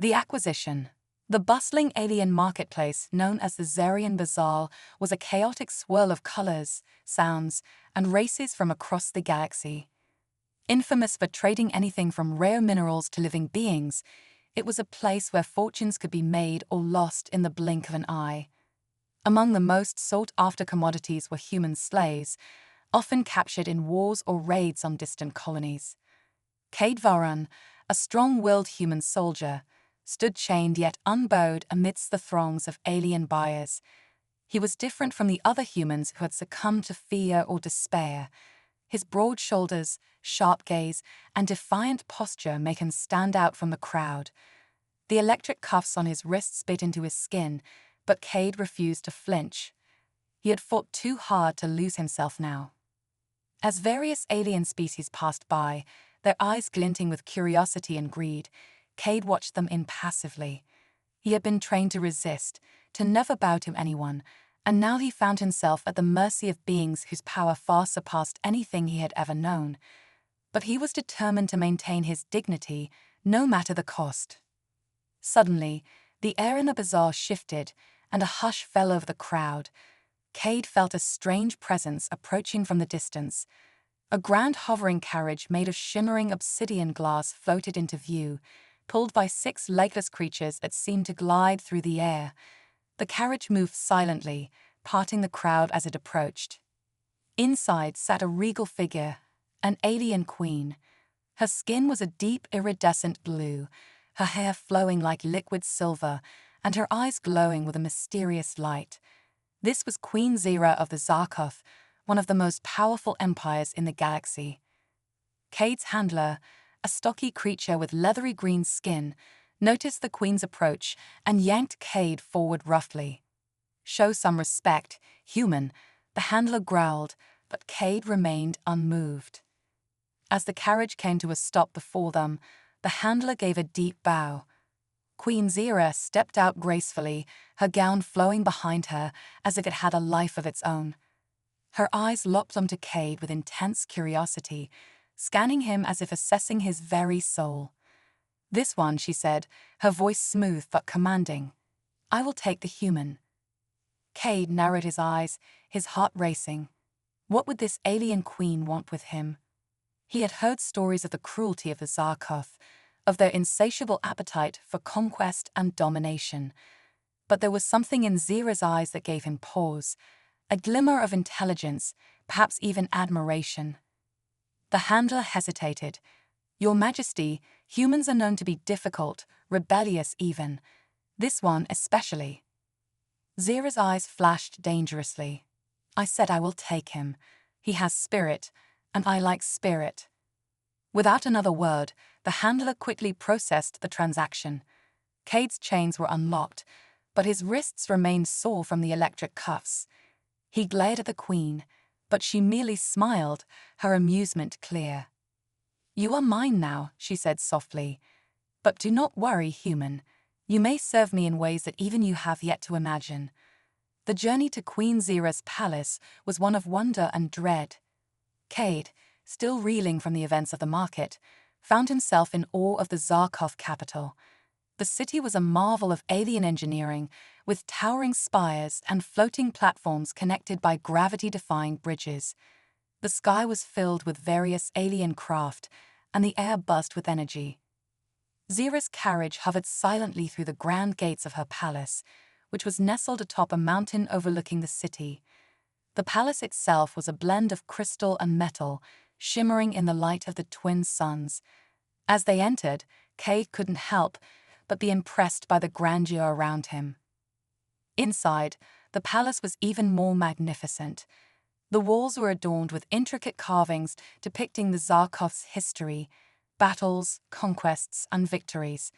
The acquisition. The bustling alien marketplace known as the Zarian Bazaar was a chaotic swirl of colors, sounds, and races from across the galaxy. Infamous for trading anything from rare minerals to living beings, it was a place where fortunes could be made or lost in the blink of an eye. Among the most sought-after commodities were human slaves, often captured in wars or raids on distant colonies. Cade Varan, a strong-willed human soldier, stood chained yet unbowed amidst the throngs of alien buyers. He was different from the other humans who had succumbed to fear or despair. His broad shoulders, sharp gaze, and defiant posture make him stand out from the crowd. The electric cuffs on his wrists bit into his skin, but Cade refused to flinch. He had fought too hard to lose himself now. As various alien species passed by, their eyes glinting with curiosity and greed, Cade watched them impassively. He had been trained to resist, to never bow to anyone, and now he found himself at the mercy of beings whose power far surpassed anything he had ever known. But he was determined to maintain his dignity, no matter the cost. Suddenly, the air in the bazaar shifted, and a hush fell over the crowd. Cade felt a strange presence approaching from the distance. A grand hovering carriage made of shimmering obsidian glass floated into view, pulled by 6 legless creatures that seemed to glide through the air. The carriage moved silently, parting the crowd as it approached. Inside sat a regal figure, an alien queen. Her skin was a deep iridescent blue, her hair flowing like liquid silver, and her eyes glowing with a mysterious light. This was Queen Zira of the Zarkoth, one of the most powerful empires in the galaxy. Cade's handler, a stocky creature with leathery green skin, noticed the queen's approach and yanked Cade forward roughly. "Show some respect, human," the handler growled, but Cade remained unmoved. As the carriage came to a stop before them, the handler gave a deep bow. Queen Zira stepped out gracefully, her gown flowing behind her as if it had a life of its own. Her eyes locked onto Cade with intense curiosity, scanning him as if assessing his very soul. "This one," she said, her voice smooth but commanding. "I will take the human." Cade narrowed his eyes, his heart racing. What would this alien queen want with him? He had heard stories of the cruelty of the Zarkoth, of their insatiable appetite for conquest and domination. But there was something in Zira's eyes that gave him pause, a glimmer of intelligence, perhaps even admiration. The handler hesitated. "Your Majesty, humans are known to be difficult, rebellious even. This one especially." Zira's eyes flashed dangerously. "I said I will take him. He has spirit, and I like spirit." Without another word, the handler quickly processed the transaction. Cade's chains were unlocked, but his wrists remained sore from the electric cuffs. He glared at the queen, but she merely smiled, her amusement clear. "You are mine now," she said softly. "But do not worry, human. You may serve me in ways that even you have yet to imagine." The journey to Queen Zira's palace was one of wonder and dread. Cade, still reeling from the events of the market, found himself in awe of the Zarkoth capital. The city was a marvel of alien engineering, with towering spires and floating platforms connected by gravity-defying bridges. The sky was filled with various alien craft, and the air buzzed with energy. Zira's carriage hovered silently through the grand gates of her palace, which was nestled atop a mountain overlooking the city. The palace itself was a blend of crystal and metal, shimmering in the light of the twin suns. As they entered, Cade couldn't help but be impressed by the grandeur around him. Inside, the palace was even more magnificent. The walls were adorned with intricate carvings depicting the Zarkoth's history, battles, conquests, and victories.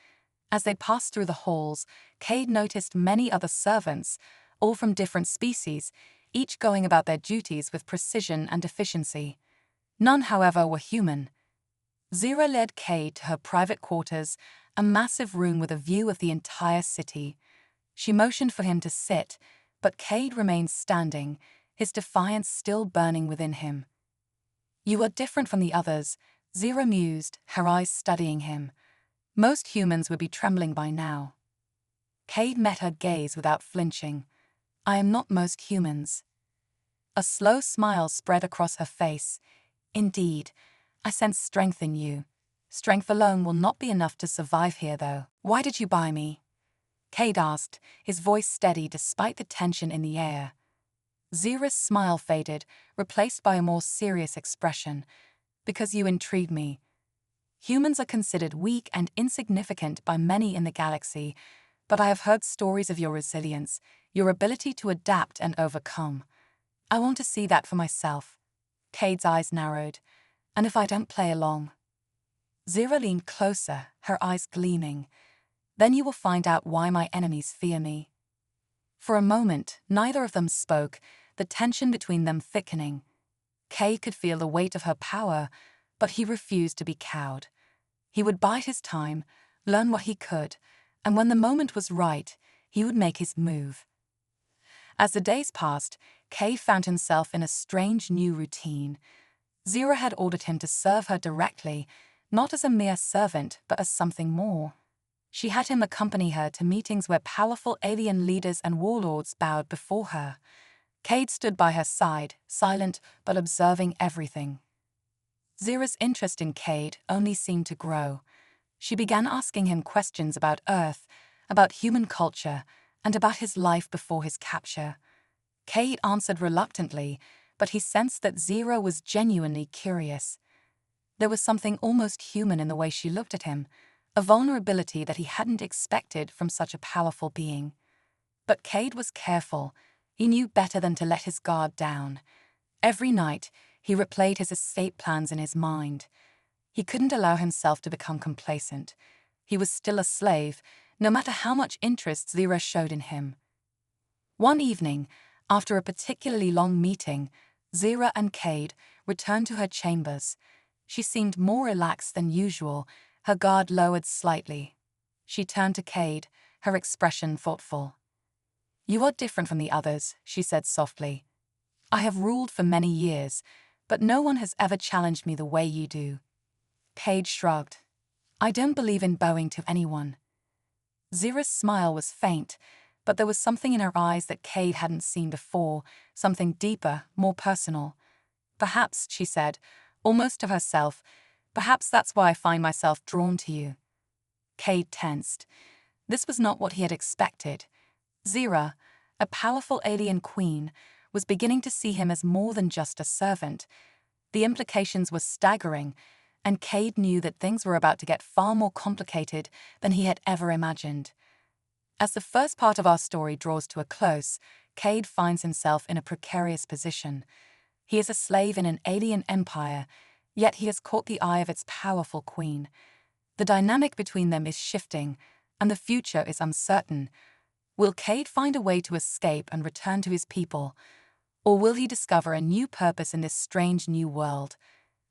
As they passed through the halls, Cade noticed many other servants, all from different species, each going about their duties with precision and efficiency. None, however, were human. Zira led Cade to her private quarters, a massive room with a view of the entire city. She motioned for him to sit, but Cade remained standing, his defiance still burning within him. "You are different from the others," Zira mused, her eyes studying him. Most humans would be trembling by now. Cade met her gaze without flinching. I am not most humans. A slow smile spread across her face. Indeed, I sense strength in you. Strength alone will not be enough to survive here, though. Why did you buy me? Cade asked, his voice steady despite the tension in the air. Zira's smile faded, replaced by a more serious expression. Because you intrigue me. Humans are considered weak and insignificant by many in the galaxy, but I have heard stories of your resilience, your ability to adapt and overcome. I want to see that for myself. Cade's eyes narrowed. And if I don't play along? Zira leaned closer, her eyes gleaming. Then you will find out why my enemies fear me. For a moment, neither of them spoke, the tension between them thickening. Cade could feel the weight of her power, but he refused to be cowed. He would bide his time, learn what he could, and when the moment was right, he would make his move. As the days passed, Cade found himself in a strange new routine. Zira had ordered him to serve her directly, not as a mere servant, but as something more. She had him accompany her to meetings where powerful alien leaders and warlords bowed before her. Cade stood by her side, silent but observing everything. Zira's interest in Cade only seemed to grow. She began asking him questions about Earth, about human culture, and about his life before his capture. Cade answered reluctantly, but he sensed that Zira was genuinely curious. There was something almost human in the way she looked at him, a vulnerability that he hadn't expected from such a powerful being. But Cade was careful. He knew better than to let his guard down. Every night, he replayed his escape plans in his mind. He couldn't allow himself to become complacent. He was still a slave, no matter how much interest Zira showed in him. One evening, after a particularly long meeting, Zira and Cade returned to her chambers. She seemed more relaxed than usual, her guard lowered slightly. She turned to Cade, her expression thoughtful. You are different from the others, she said softly. I have ruled for many years, but no one has ever challenged me the way you do. Cade shrugged. I don't believe in bowing to anyone. Zira's smile was faint, but there was something in her eyes that Cade hadn't seen before, something deeper, more personal. Perhaps, she said, almost to herself, perhaps that's why I find myself drawn to you. Cade tensed. This was not what he had expected. Zira, a powerful alien queen, was beginning to see him as more than just a servant. The implications were staggering, and Cade knew that things were about to get far more complicated than he had ever imagined. As the first part of our story draws to a close, Cade finds himself in a precarious position. He is a slave in an alien empire, yet he has caught the eye of its powerful queen. The dynamic between them is shifting, and the future is uncertain. Will Cade find a way to escape and return to his people? Or will he discover a new purpose in this strange new world?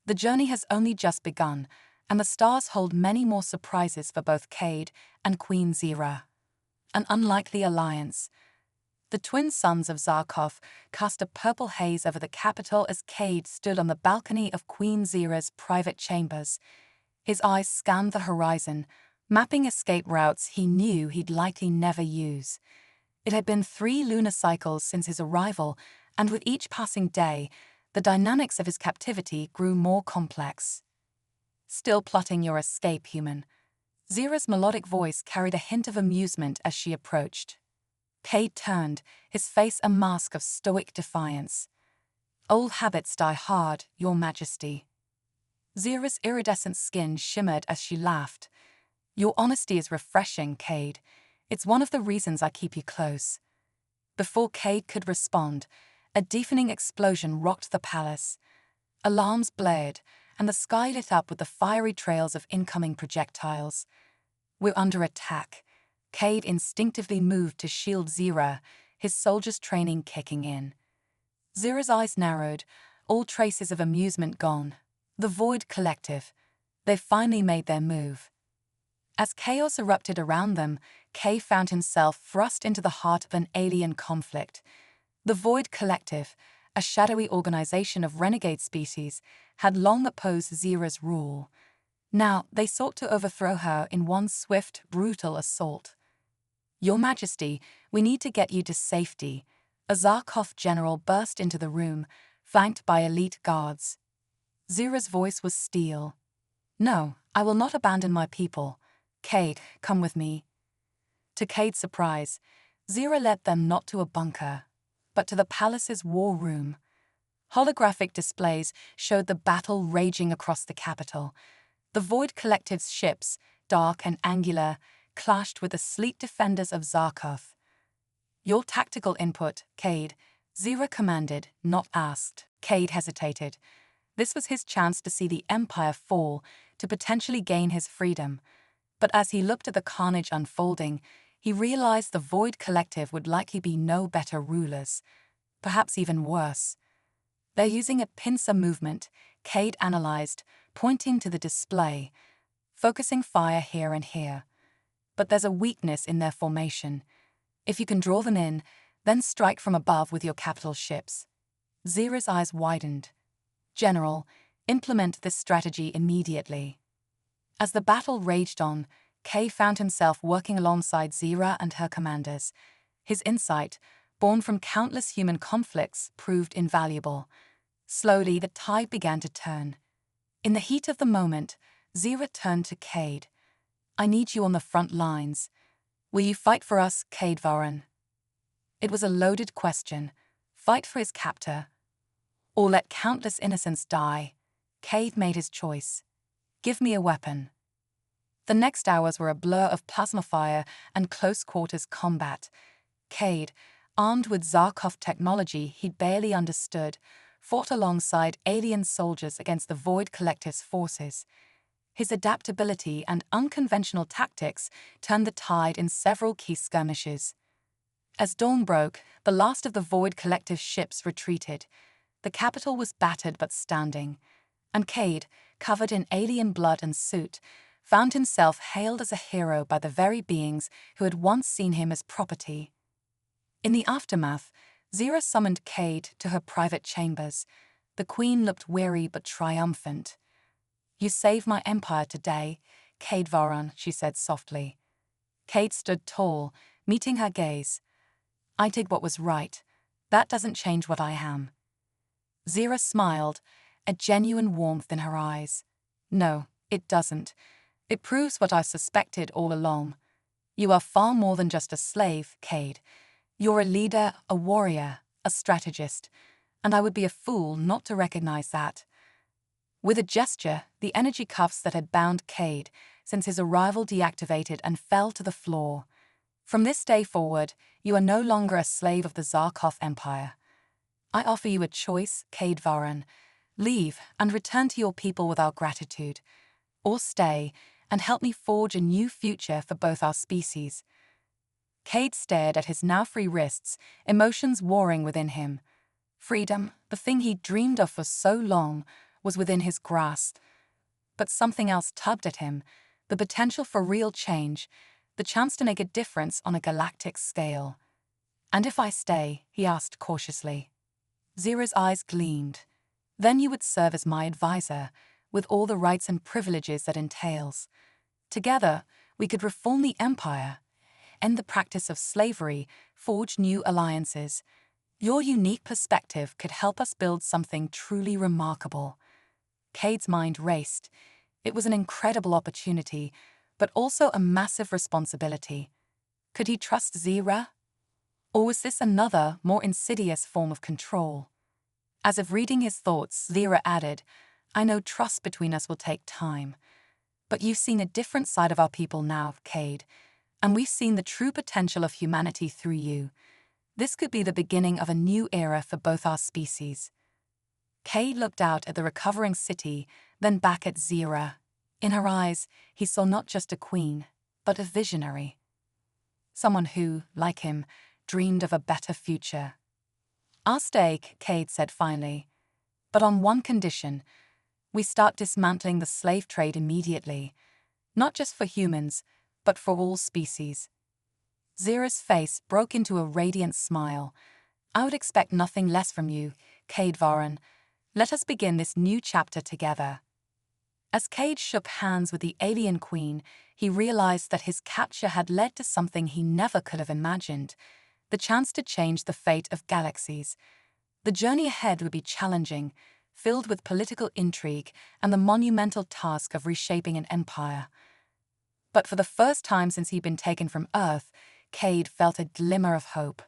The journey has only just begun, and the stars hold many more surprises for both Cade and Queen Zira. An unlikely alliance. The twin sons of Zarkov cast a purple haze over the capital as Cade stood on the balcony of Queen Zira's private chambers. His eyes scanned the horizon, mapping escape routes he knew he'd likely never use. It had been 3 lunar cycles since his arrival, and with each passing day, the dynamics of his captivity grew more complex. Still plotting your escape, human? Zira's melodic voice carried a hint of amusement as she approached. Cade turned, his face a mask of stoic defiance. Old habits die hard, Your Majesty. Zira's iridescent skin shimmered as she laughed. Your honesty is refreshing, Cade. It's one of the reasons I keep you close. Before Cade could respond, a deafening explosion rocked the palace. Alarms blared, and the sky lit up with the fiery trails of incoming projectiles. We're under attack. Cade instinctively moved to shield Zira, his soldier's training kicking in. Zira's eyes narrowed, all traces of amusement gone. The Void Collective. They finally made their move. As chaos erupted around them, Cade found himself thrust into the heart of an alien conflict. The Void Collective, a shadowy organization of renegade species, had long opposed Zira's rule. Now they sought to overthrow her in one swift, brutal assault. "Your Majesty, we need to get you to safety." A Zarkov general burst into the room, flanked by elite guards. Zira's voice was steel. "No, I will not abandon my people. Cade, come with me." To Cade's surprise, Zira led them not to a bunker, but to the palace's war room. Holographic displays showed the battle raging across the capital. The Void Collective's ships, dark and angular, clashed with the sleek defenders of Zarkov. "Your tactical input, Cade," Zira commanded, not asked. Cade hesitated. This was his chance to see the Empire fall, to potentially gain his freedom. But as he looked at the carnage unfolding, he realized the Void Collective would likely be no better rulers. Perhaps even worse. "They're using a pincer movement," Cade analyzed, pointing to the display, focusing fire here and here. "But there's a weakness in their formation. If you can draw them in, then strike from above with your capital ships." Zira's eyes widened. "General, implement this strategy immediately." As the battle raged on, Kay found himself working alongside Zira and her commanders. His insight, born from countless human conflicts, proved invaluable. Slowly, the tide began to turn. In the heat of the moment, Zira turned to Cade. "I need you on the front lines. Will you fight for us, Cade Varan?" It was a loaded question. Fight for his captor, or let countless innocents die? Cade made his choice. "Give me a weapon." The next hours were a blur of plasma fire and close-quarters combat. Cade, armed with Zarkov technology he barely understood, fought alongside alien soldiers against the Void Collective's forces. His adaptability and unconventional tactics turned the tide in several key skirmishes. As dawn broke, the last of the Void Collective's ships retreated. The capital was battered but standing, and Cade, covered in alien blood and soot, found himself hailed as a hero by the very beings who had once seen him as property. In the aftermath, Zira summoned Cade to her private chambers. The queen looked weary but triumphant. "You saved my empire today, Cade Varan," she said softly. Cade stood tall, meeting her gaze. "I did what was right. That doesn't change what I am." Zira smiled, a genuine warmth in her eyes. "No, it doesn't. It proves what I suspected all along. You are far more than just a slave, Cade. You're a leader, a warrior, a strategist, and I would be a fool not to recognize that." With a gesture, the energy cuffs that had bound Cade since his arrival deactivated and fell to the floor. "From this day forward, you are no longer a slave of the Zarkov Empire. I offer you a choice, Cade Varan. Leave and return to your people with our gratitude, or stay and help me forge a new future for both our species." Cade stared at his now-free wrists, emotions warring within him. Freedom, the thing he'd dreamed of for so long, was within his grasp. But something else tugged at him, the potential for real change, the chance to make a difference on a galactic scale. "And if I stay?" he asked cautiously. Zira's eyes gleamed. "Then you would serve as my advisor, with all the rights and privileges that entails. Together, we could reform the Empire, end the practice of slavery, forge new alliances. Your unique perspective could help us build something truly remarkable." Cade's mind raced. It was an incredible opportunity, but also a massive responsibility. Could he trust Zira? Or was this another, more insidious form of control? As if reading his thoughts, Zira added, "I know trust between us will take time. But you've seen a different side of our people now, Cade, and we've seen the true potential of humanity through you. This could be the beginning of a new era for both our species." Cade looked out at the recovering city, then back at Zira. In her eyes, he saw not just a queen, but a visionary. Someone who, like him, dreamed of a better future. "I'll stay," Cade said finally, "but on one condition. We start dismantling the slave trade immediately, not just for humans, but for all species." Zira's face broke into a radiant smile. "I would expect nothing less from you, Cade Varan. Let us begin this new chapter together." As Cade shook hands with the alien queen, he realized that his capture had led to something he never could have imagined: the chance to change the fate of galaxies. The journey ahead would be challenging, filled with political intrigue and the monumental task of reshaping an empire. But for the first time since he'd been taken from Earth, Cade felt a glimmer of hope.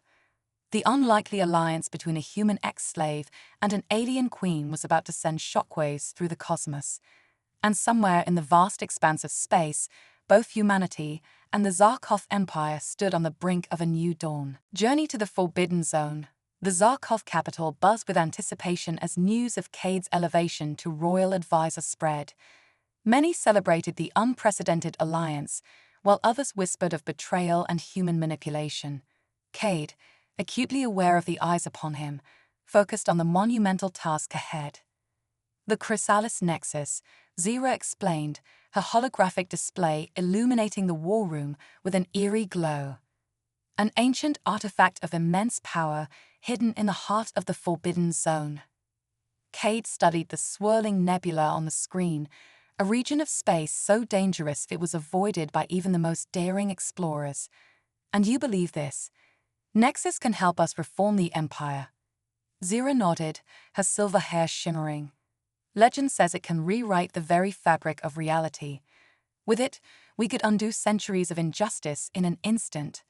The unlikely alliance between a human ex-slave and an alien queen was about to send shockwaves through the cosmos. And somewhere in the vast expanse of space, both humanity and the Zarkov Empire stood on the brink of a new dawn. Journey to the Forbidden Zone. The Zarkov capital buzzed with anticipation as news of Cade's elevation to royal advisor spread. Many celebrated the unprecedented alliance, while others whispered of betrayal and human manipulation. Cade, acutely aware of the eyes upon him, focused on the monumental task ahead. The Chrysalis Nexus, Zira explained, her holographic display illuminating the war room with an eerie glow. An ancient artifact of immense power hidden in the heart of the Forbidden Zone. Cade studied the swirling nebula on the screen, a region of space so dangerous it was avoided by even the most daring explorers. And you believe this? Nexus can help us reform the Empire. Zira nodded, her silver hair shimmering. Legend says it can rewrite the very fabric of reality. With it, we could undo centuries of injustice in an instant.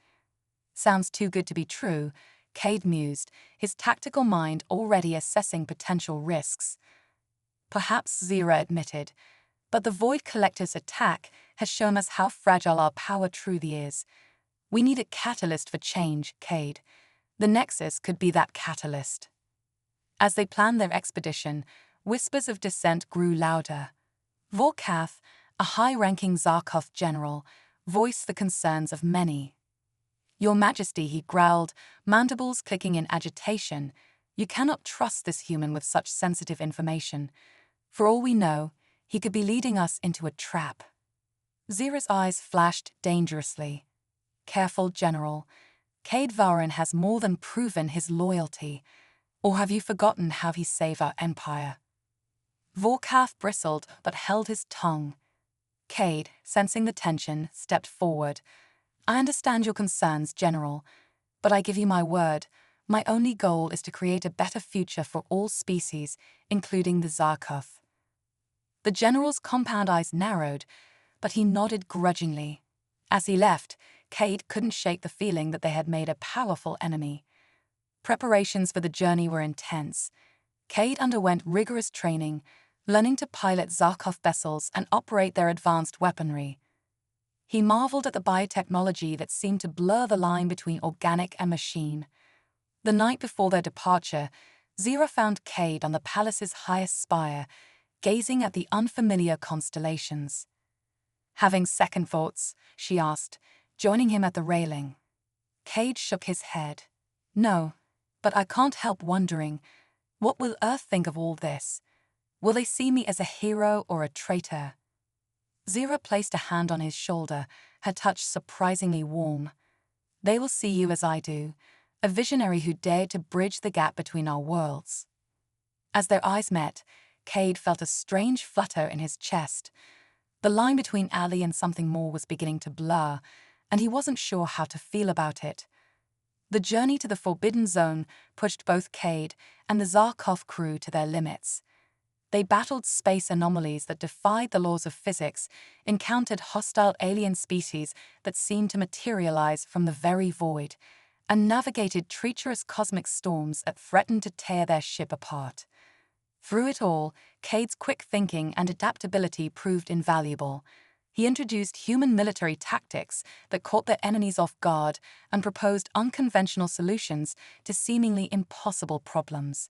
Sounds too good to be true, Cade mused, his tactical mind already assessing potential risks. Perhaps, Zira admitted, but the Void Collector's attack has shown us how fragile our power truly is. We need a catalyst for change, Cade. The Nexus could be that catalyst. As they planned their expedition, whispers of dissent grew louder. Vorkath, a high-ranking Zarkov general, voiced the concerns of many. Your Majesty, he growled, mandibles clicking in agitation, you cannot trust this human with such sensitive information. For all we know, he could be leading us into a trap. Zira's eyes flashed dangerously. Careful, General. Cade Varen has more than proven his loyalty. Or have you forgotten how he saved our empire? Vorkath bristled but held his tongue. Cade, sensing the tension, stepped forward. I understand your concerns, General, but I give you my word, my only goal is to create a better future for all species, including the Zarkov. The General's compound eyes narrowed, but he nodded grudgingly. As he left, Cade couldn't shake the feeling that they had made a powerful enemy. Preparations for the journey were intense. Cade underwent rigorous training, learning to pilot Zarkov vessels and operate their advanced weaponry. He marveled at the biotechnology that seemed to blur the line between organic and machine. The night before their departure, Zira found Cade on the palace's highest spire, gazing at the unfamiliar constellations. Having second thoughts, she asked, joining him at the railing. Cade shook his head. No, but I can't help wondering, what will Earth think of all this? Will they see me as a hero or a traitor? Zira placed a hand on his shoulder, her touch surprisingly warm. They will see you as I do, a visionary who dared to bridge the gap between our worlds. As their eyes met, Cade felt a strange flutter in his chest. The line between Ali and something more was beginning to blur, and he wasn't sure how to feel about it. The journey to the Forbidden Zone pushed both Cade and the Zarkov crew to their limits. They battled space anomalies that defied the laws of physics, encountered hostile alien species that seemed to materialize from the very void, and navigated treacherous cosmic storms that threatened to tear their ship apart. Through it all, Cade's quick thinking and adaptability proved invaluable. He introduced human military tactics that caught their enemies off guard and proposed unconventional solutions to seemingly impossible problems.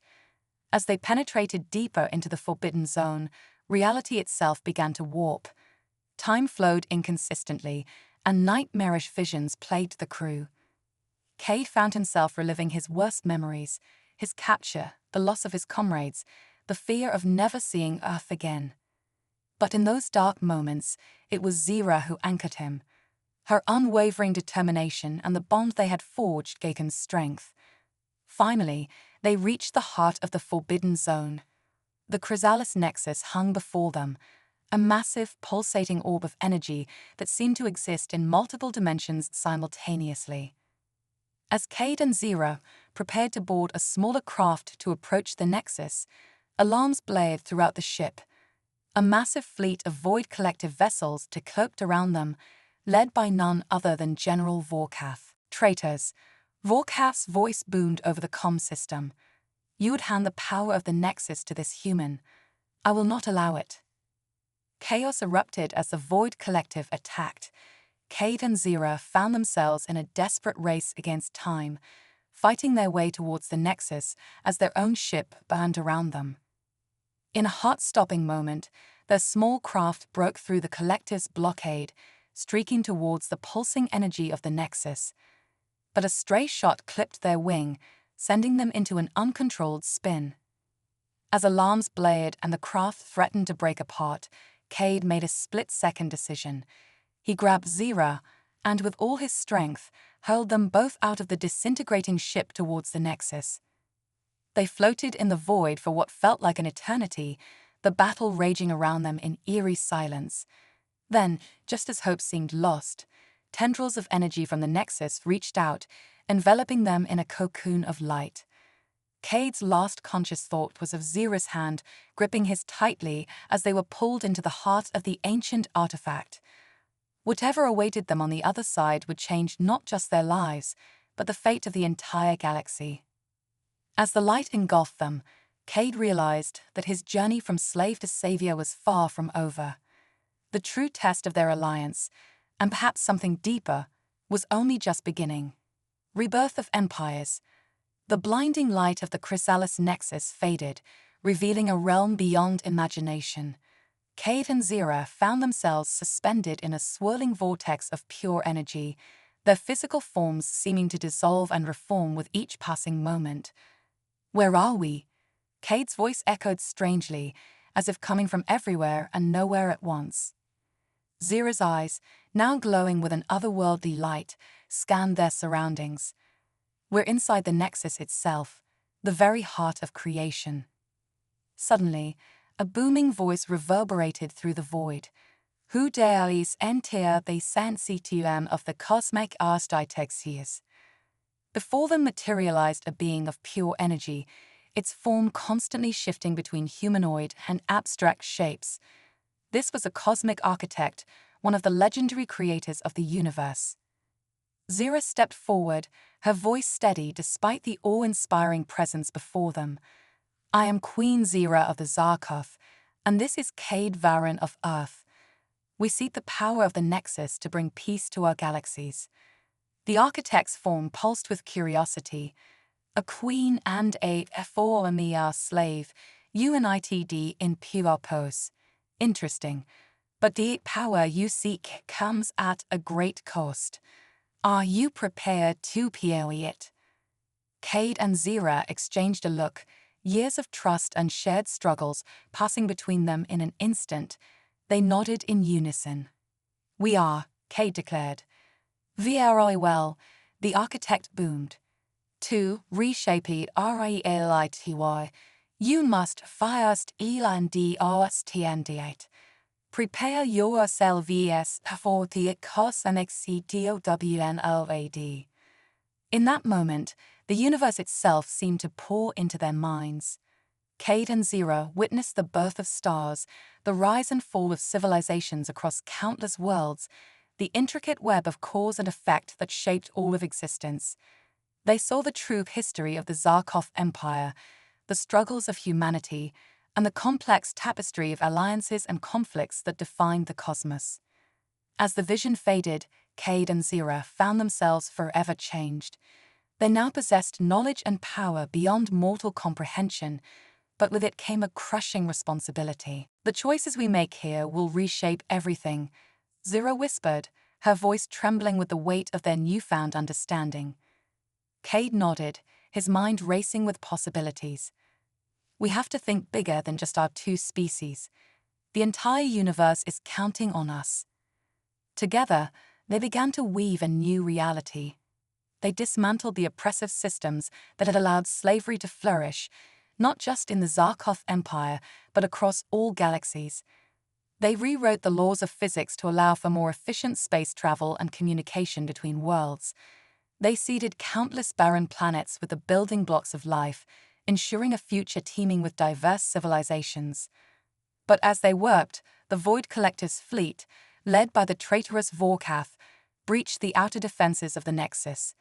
As they penetrated deeper into the Forbidden Zone, reality itself began to warp. Time flowed inconsistently, and nightmarish visions plagued the crew. Cade found himself reliving his worst memories, his capture, the loss of his comrades, the fear of never seeing Earth again. But in those dark moments, it was Zira who anchored him. Her unwavering determination and the bond they had forged gave him strength. Finally, they reached the heart of the Forbidden Zone. The Chrysalis Nexus hung before them, a massive, pulsating orb of energy that seemed to exist in multiple dimensions simultaneously. As Cade and Zira prepared to board a smaller craft to approach the Nexus, alarms blared throughout the ship. A massive fleet of Void Collective vessels cloaked around them, led by none other than General Vorkath. Traitors, Vorkath's voice boomed over the comm system. You would hand the power of the Nexus to this human. I will not allow it. Chaos erupted as the Void Collective attacked. Cade and Zira found themselves in a desperate race against time, fighting their way towards the Nexus as their own ship burned around them. In a heart-stopping moment, their small craft broke through the Collective's blockade, streaking towards the pulsing energy of the Nexus. But a stray shot clipped their wing, sending them into an uncontrolled spin. As alarms blared and the craft threatened to break apart, Cade made a split-second decision. He grabbed Zira and, with all his strength, hurled them both out of the disintegrating ship towards the Nexus. They floated in the void for what felt like an eternity, the battle raging around them in eerie silence. Then, just as hope seemed lost, tendrils of energy from the Nexus reached out, enveloping them in a cocoon of light. Cade's last conscious thought was of Zira's hand gripping his tightly as they were pulled into the heart of the ancient artifact. Whatever awaited them on the other side would change not just their lives, but the fate of the entire galaxy. As the light engulfed them, Cade realized that his journey from slave to savior was far from over. The true test of their alliance, and perhaps something deeper, was only just beginning. Rebirth of empires. The blinding light of the Chrysalis Nexus faded, revealing a realm beyond imagination. Cade and Zira found themselves suspended in a swirling vortex of pure energy, their physical forms seeming to dissolve and reform with each passing moment. Where are we? Cade's voice echoed strangely, as if coming from everywhere and nowhere at once. Zira's eyes, now glowing with an otherworldly light, scanned their surroundings. We're inside the Nexus itself, the very heart of creation. Suddenly, a booming voice reverberated through the void. Who dares enter the sanctuary of the cosmic architects? Before them materialized a being of pure energy, its form constantly shifting between humanoid and abstract shapes. This was a cosmic architect, one of the legendary creators of the universe. Zira stepped forward, her voice steady despite the awe-inspiring presence before them. I am Queen Zira of the Zarkov, and this is Cade Varan of Earth. We seek the power of the Nexus to bring peace to our galaxies. The architect's form pulsed with curiosity. A queen and a former slave, unitd in pure pose. Interesting, but the power you seek comes at a great cost. Are you prepared to pay it? Cade and Zira exchanged a look, years of trust and shared struggles passing between them in an instant. They nodded in unison. We are, Cade declared. Very well, the architect boomed. To reshape it reality, you must first understand. Prepare yourselves for the cosmic CDOWNOAD. In that moment, the universe itself seemed to pour into their minds. Cade and Zira witnessed the birth of stars, the rise and fall of civilizations across countless worlds, the intricate web of cause and effect that shaped all of existence. They saw the true history of the Zarkov Empire, the struggles of humanity, and the complex tapestry of alliances and conflicts that defined the cosmos. As the vision faded, Cade and Zira found themselves forever changed. They now possessed knowledge and power beyond mortal comprehension, but with it came a crushing responsibility. The choices we make here will reshape everything, Zira whispered, her voice trembling with the weight of their newfound understanding. Cade nodded, his mind racing with possibilities. We have to think bigger than just our two species. The entire universe is counting on us. Together, they began to weave a new reality. They dismantled the oppressive systems that had allowed slavery to flourish, not just in the Zarkov Empire, but across all galaxies. They rewrote the laws of physics to allow for more efficient space travel and communication between worlds. They seeded countless barren planets with the building blocks of life, ensuring a future teeming with diverse civilizations. But as they worked, the Void Collective's fleet, led by the traitorous Vorkath, breached the outer defenses of the Nexus.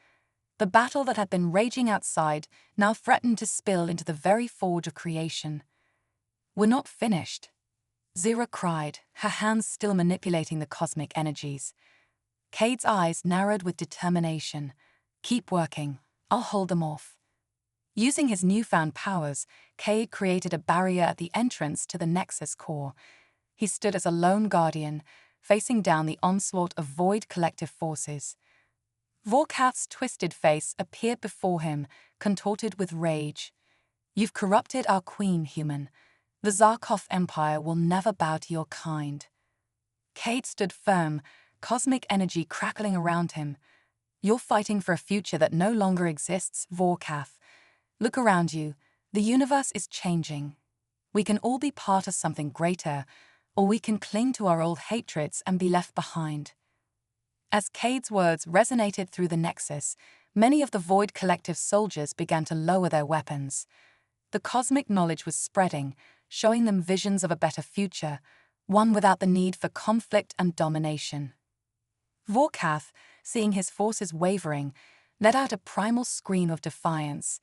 The battle that had been raging outside now threatened to spill into the very forge of creation. "We're not finished," Zira cried, her hands still manipulating the cosmic energies. Cade's eyes narrowed with determination. "Keep working. I'll hold them off." Using his newfound powers, Cade created a barrier at the entrance to the Nexus core. He stood as a lone guardian, facing down the onslaught of Void Collective forces. Vorkath's twisted face appeared before him, contorted with rage. "You've corrupted our queen, human. The Zarkov Empire will never bow to your kind." Cade stood firm, cosmic energy crackling around him. "You're fighting for a future that no longer exists, Vorkath. Look around you. The universe is changing. We can all be part of something greater, or we can cling to our old hatreds and be left behind." As Cade's words resonated through the Nexus, many of the Void Collective soldiers began to lower their weapons. The cosmic knowledge was spreading, showing them visions of a better future, one without the need for conflict and domination. Vorkath, seeing his forces wavering, let out a primal scream of defiance.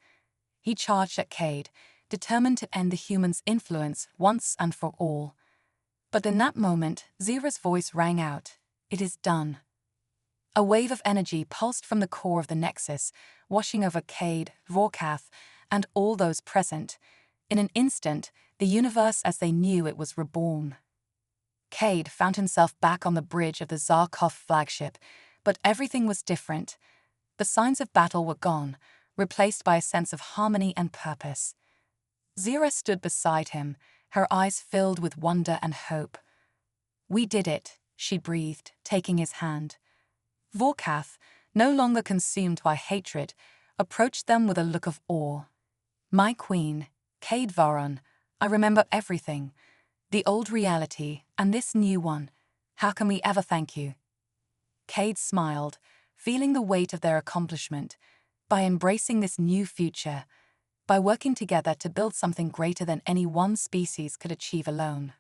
He charged at Cade, determined to end the humans' influence once and for all. But in that moment, Zira's voice rang out. "It is done." A wave of energy pulsed from the core of the Nexus, washing over Cade, Vorkath, and all those present. In an instant, the universe as they knew it was reborn. Cade found himself back on the bridge of the Zarkov flagship, but everything was different. The signs of battle were gone, replaced by a sense of harmony and purpose. Zira stood beside him, her eyes filled with wonder and hope. "We did it," she breathed, taking his hand. Vorkath, no longer consumed by hatred, approached them with a look of awe. "My queen, Cade Varon, I remember everything. The old reality and this new one. How can we ever thank you?" Cade smiled, feeling the weight of their accomplishment. By embracing this new future, by working together to build something greater than any one species could achieve alone.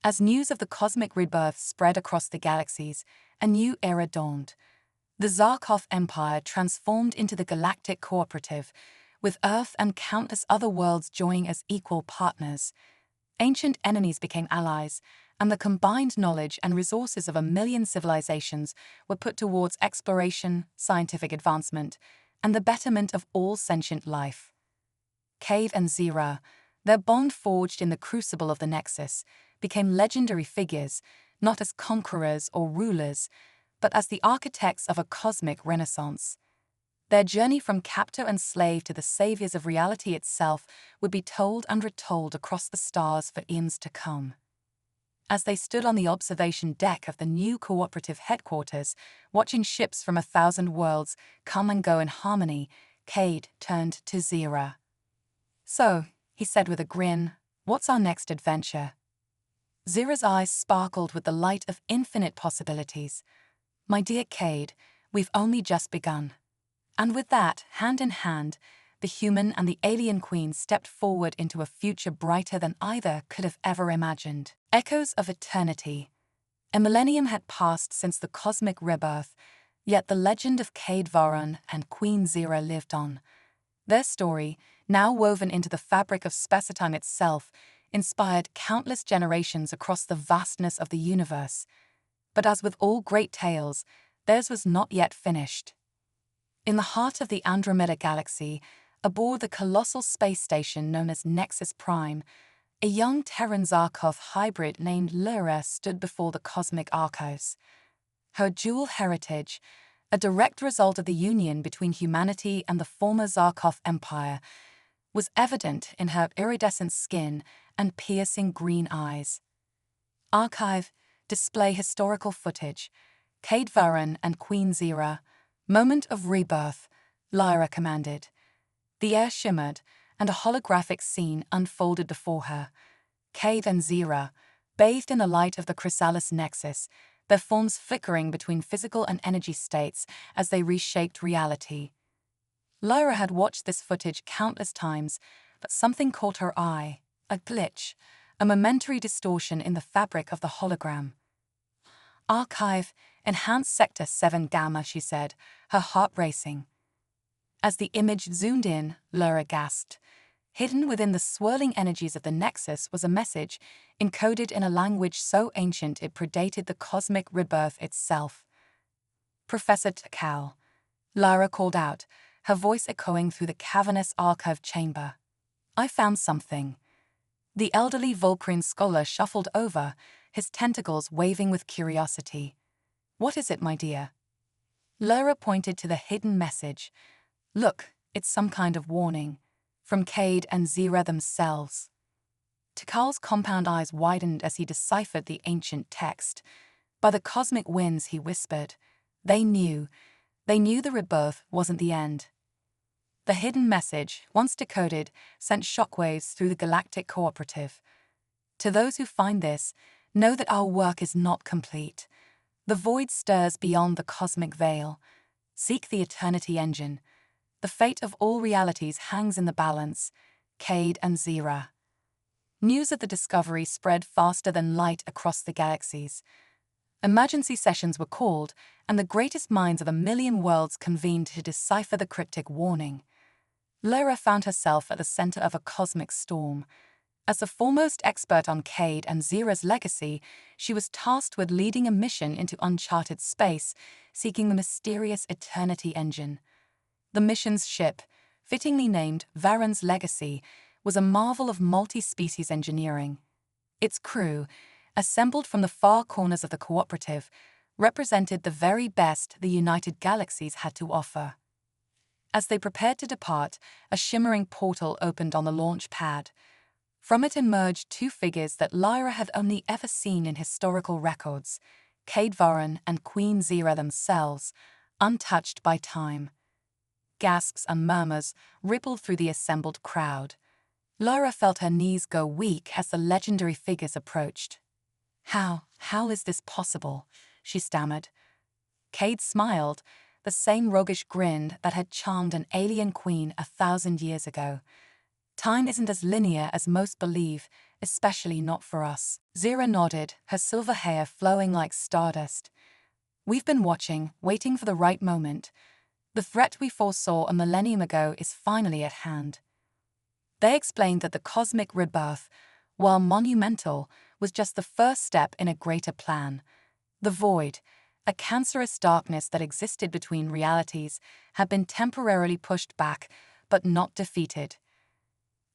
As news of the cosmic rebirth spread across the galaxies, a new era dawned. The Zarkov Empire transformed into the Galactic Cooperative, with Earth and countless other worlds joining as equal partners. Ancient enemies became allies, and the combined knowledge and resources of 1,000,000 civilizations were put towards exploration, scientific advancement, and the betterment of all sentient life. Cade and Zira, their bond forged in the crucible of the Nexus, became legendary figures, not as conquerors or rulers, but as the architects of a cosmic renaissance. Their journey from captor and slave to the saviors of reality itself would be told and retold across the stars for eons to come. As they stood on the observation deck of the new cooperative headquarters, watching ships from 1,000 worlds come and go in harmony, Cade turned to Zira. "So," he said with a grin, "what's our next adventure?" Zira's eyes sparkled with the light of infinite possibilities. "My dear Cade, we've only just begun." And with that, hand in hand, the human and the alien queen stepped forward into a future brighter than either could have ever imagined. Echoes of eternity. A millennium had passed since the cosmic rebirth, yet the legend of Cade Varon and Queen Zira lived on. Their story, now woven into the fabric of space-time itself, inspired countless generations across the vastness of the universe. But as with all great tales, theirs was not yet finished. In the heart of the Andromeda Galaxy, aboard the colossal space station known as Nexus Prime, a young Terran Zarkov hybrid named Lyra stood before the cosmic Archos. Her dual heritage, a direct result of the union between humanity and the former Zarkov Empire, was evident in her iridescent skin and piercing green eyes. Archive, display historical footage. Cade Varon and Queen Zira. Moment of rebirth, Lyra commanded. The air shimmered, and a holographic scene unfolded before her. Cade and Zira, bathed in the light of the chrysalis nexus, their forms flickering between physical and energy states as they reshaped reality. Lyra had watched this footage countless times, but something caught her eye, a glitch, a momentary distortion in the fabric of the hologram. "Archive, enhanced Sector 7 Gamma," she said, her heart racing. As the image zoomed in, Lyra gasped. Hidden within the swirling energies of the Nexus was a message, encoded in a language so ancient it predated the cosmic rebirth itself. "Professor Takao," Lyra called out, her voice echoing through the cavernous archive chamber. "I found something." The elderly Volcrine scholar shuffled over, his tentacles waving with curiosity. "What is it, my dear?" Lyra pointed to the hidden message. "Look, it's some kind of warning. From Cade and Zira themselves." Takao's compound eyes widened as he deciphered the ancient text. "By the cosmic winds," he whispered. They knew the rebirth wasn't the end. The hidden message, once decoded, sent shockwaves through the Galactic Cooperative. "To those who find this, know that our work is not complete. The void stirs beyond the cosmic veil. Seek the Eternity Engine. The fate of all realities hangs in the balance. Cade and Zira." News of the discovery spread faster than light across the galaxies. Emergency sessions were called, and the greatest minds of a million worlds convened to decipher the cryptic warning. Lyra found herself at the center of a cosmic storm. As the foremost expert on Cade and Zira's legacy, she was tasked with leading a mission into uncharted space, seeking the mysterious Eternity Engine. The mission's ship, fittingly named Varan's Legacy, was a marvel of multi-species engineering. Its crew, assembled from the far corners of the cooperative, represented the very best the United Galaxies had to offer. As they prepared to depart, a shimmering portal opened on the launch pad. From it emerged two figures that Lyra had only ever seen in historical records, Cade Varan and Queen Zira themselves, untouched by time. Gasps and murmurs rippled through the assembled crowd. Lyra felt her knees go weak as the legendary figures approached. How is this possible?" she stammered. Cade smiled, the same roguish grin that had charmed an alien queen 1,000 years ago. "Time isn't as linear as most believe, especially not for us." Zira nodded, her silver hair flowing like stardust. "We've been watching, waiting for the right moment. The threat we foresaw a millennium ago is finally at hand." They explained that the cosmic rebirth, while monumental, was just the first step in a greater plan. The void, a cancerous darkness that existed between realities, had been temporarily pushed back, but not defeated.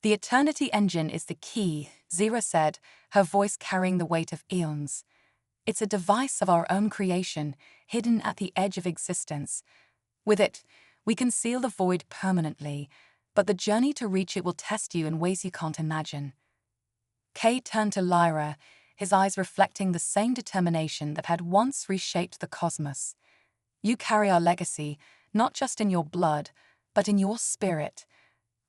"The Eternity Engine is the key," Zira said, her voice carrying the weight of eons. "It's a device of our own creation, hidden at the edge of existence. With it, we can seal the void permanently, but the journey to reach it will test you in ways you can't imagine." Cade turned to Lyra, his eyes reflecting the same determination that had once reshaped the cosmos. "You carry our legacy, not just in your blood, but in your spirit.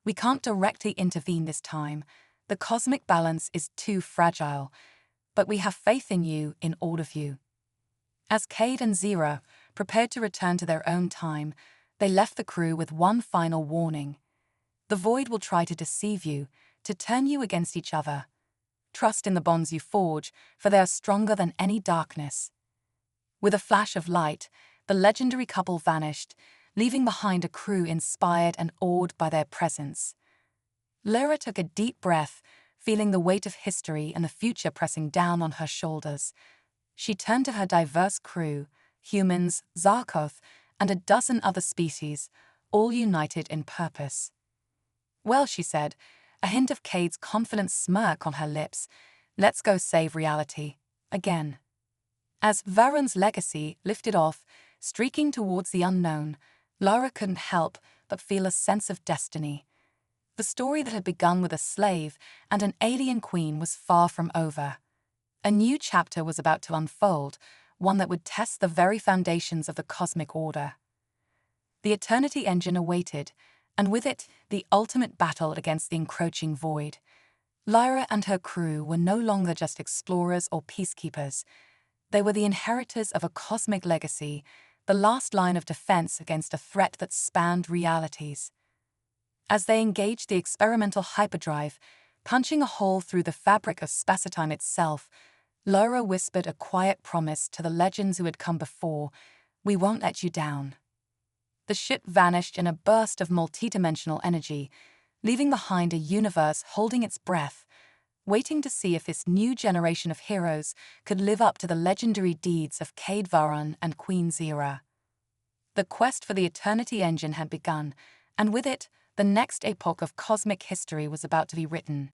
We can't directly intervene this time. The cosmic balance is too fragile, but we have faith in you, in all of you." As Cade and Zira prepared to return to their own time, they left the crew with one final warning. "The void will try to deceive you, to turn you against each other. Trust in the bonds you forge, for they are stronger than any darkness." With a flash of light, the legendary couple vanished, leaving behind a crew inspired and awed by their presence. Lyra took a deep breath, feeling the weight of history and the future pressing down on her shoulders. She turned to her diverse crew, humans, Zarkoth, and a dozen other species, all united in purpose. "Well," she said, a hint of Cade's confident smirk on her lips, "let's go save reality. Again." As Varan's Legacy lifted off, streaking towards the unknown, Lyra couldn't help but feel a sense of destiny. The story that had begun with a slave and an alien queen was far from over. A new chapter was about to unfold, one that would test the very foundations of the cosmic order. The Eternity Engine awaited, and with it, the ultimate battle against the encroaching void. Lyra and her crew were no longer just explorers or peacekeepers. They were the inheritors of a cosmic legacy, the last line of defense against a threat that spanned realities. As they engaged the experimental hyperdrive, punching a hole through the fabric of space-time itself, Lyra whispered a quiet promise to the legends who had come before: "We won't let you down." The ship vanished in a burst of multidimensional energy, leaving behind a universe holding its breath, waiting to see if this new generation of heroes could live up to the legendary deeds of Cade Varan and Queen Zira. The quest for the Eternity Engine had begun, and with it, the next epoch of cosmic history was about to be written.